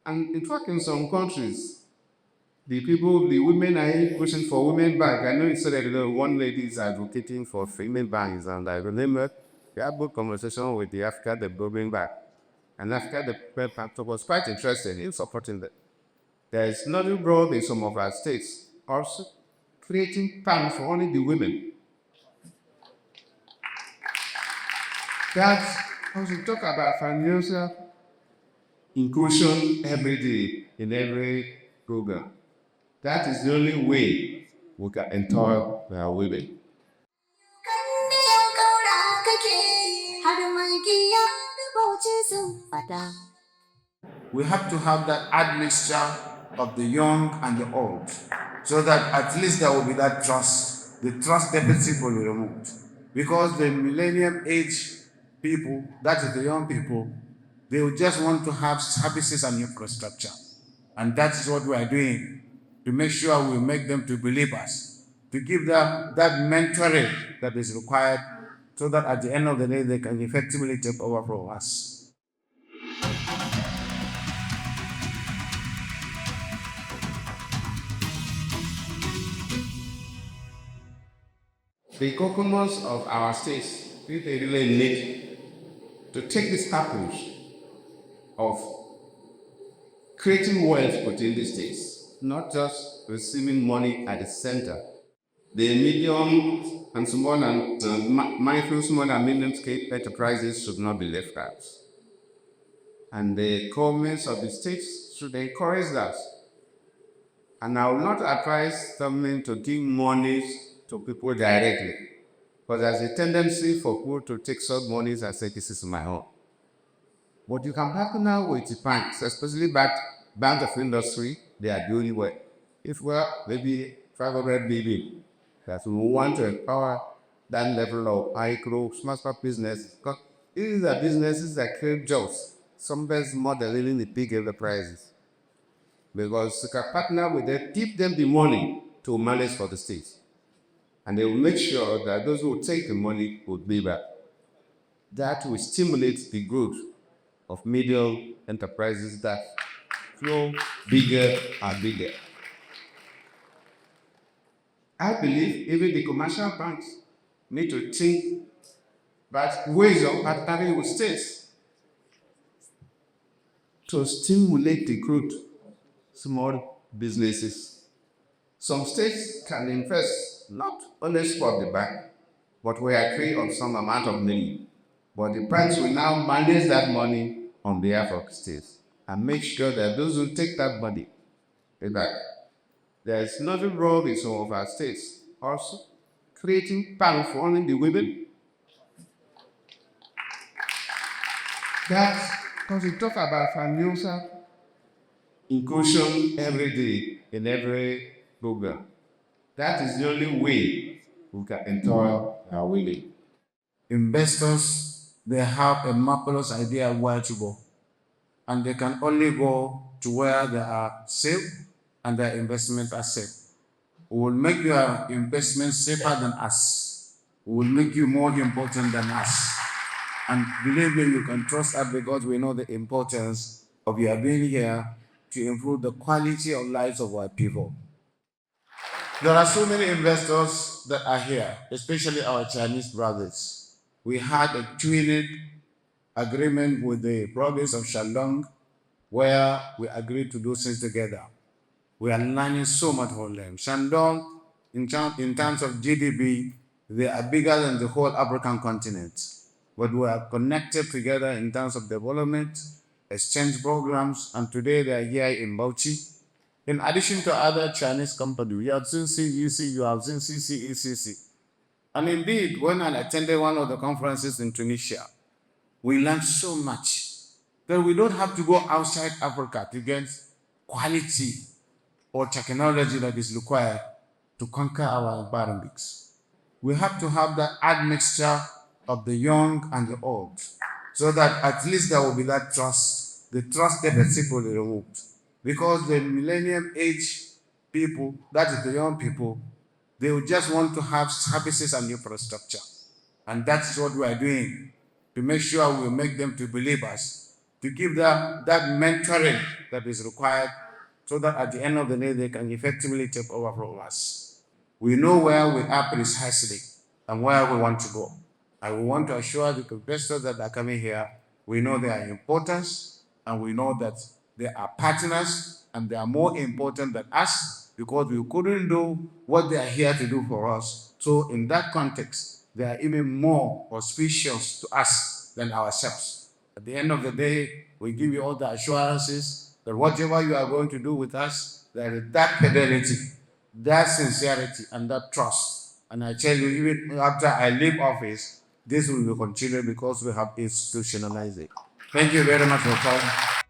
And in fact, in some countries, the women are even pushing for women bank. I know you said that one lady is advocating for women banks, and I remember we had a conversation with the Africa Development Bank. And Africa Development Bank was quite interested in supporting that. There is nothing wrong in some of our states also creating banks for only the women. That's how we talk about financial inclusion every day in every program. That is the only way we can empower our women. We have to have that admixture of the young and the old, so that at least there will be that trust. The trust deficit will be removed. Because the millennium age people, that is the young people, they will just want to have services and infrastructure. And that's what we are doing to make sure we make them to believers, to give them that mentoring that is required so that at the end of the day they can effectively take over from us. The governments of our states, they really need to take this approach of creating wealth within the states, not just receiving money at the center. The medium and small and micro, small and medium scale enterprises should not be left out. And the governments of the states should encourage that. And I will not advise government to give monies to people directly, because there's a tendency for people to take such monies and say, this is my own. What you can happen now with the banks, especially banks of industry, they are doing well. If we're maybe 500 billion, that we want to empower that level of micro, small business, because these are businesses that create jobs. Some best more than really the big enterprises. Because you can partner with them, give them the money to manage for the state. And they will make sure that those who take the money will be back. That will stimulate the growth of medium enterprises that grow bigger and bigger. I believe even the commercial banks need to think about ways of partnering with states to stimulate the growth of small businesses. Some states can invest not only for the bank, but we agree on some amount of money. But the banks will now manage that money on behalf of states and make sure that those who take that money pay back. There is nothing wrong in some of our states also creating banks for only the women. That's because we talk about financial inclusion every day in every program. That is the only way we can empower our women. Investors, they have a marvelous idea where to go. And they can only go to where they are safe and their investments are safe. We will make your investment safer than us. We will make you more important than us. And believe me, you can trust us because we know the importance of your being here to improve the quality of lives of our people. There are so many investors that are here, especially our Chinese brothers. We had a twinning agreement with the province of Shandong where we agreed to do things together. We are learning so much from them. Shandong, in terms of GDP, they are bigger than the whole African continent. But we are connected together in terms of development, exchange programs, and today they are here in Bauchi. In addition to other Chinese companies, we have seen CEC, you have seen CCECC. And indeed, when I attended one of the conferences in Tunisia, we learned so much that we don't have to go outside Africa to get quality or technology that is required to conquer our environments. We have to have that admixture of the young and the old, so that at least there will be that trust. The trust deficit will be removed. Because the millennium age people, that is the young people, they will just want to have services and infrastructure. And that's what we are doing to make sure we make them to believers, to give them that mentoring that is required so that at the end of the day they can effectively take over from us. We know where we are precisely and where we want to go. And we want to assure the investors that are coming here, we know their importance and we know that they are partners and they are more important than us because we couldn't do what they are here to do for us. So in that context, they are even more auspicious to us than ourselves. At the end of the day, we give you all the assurances that whatever you are going to do with us, there is that fidelity, that sincerity, and that trust. And I tell you, even after I leave office, this will be continued because we have institutionalized it. Thank you very much for coming.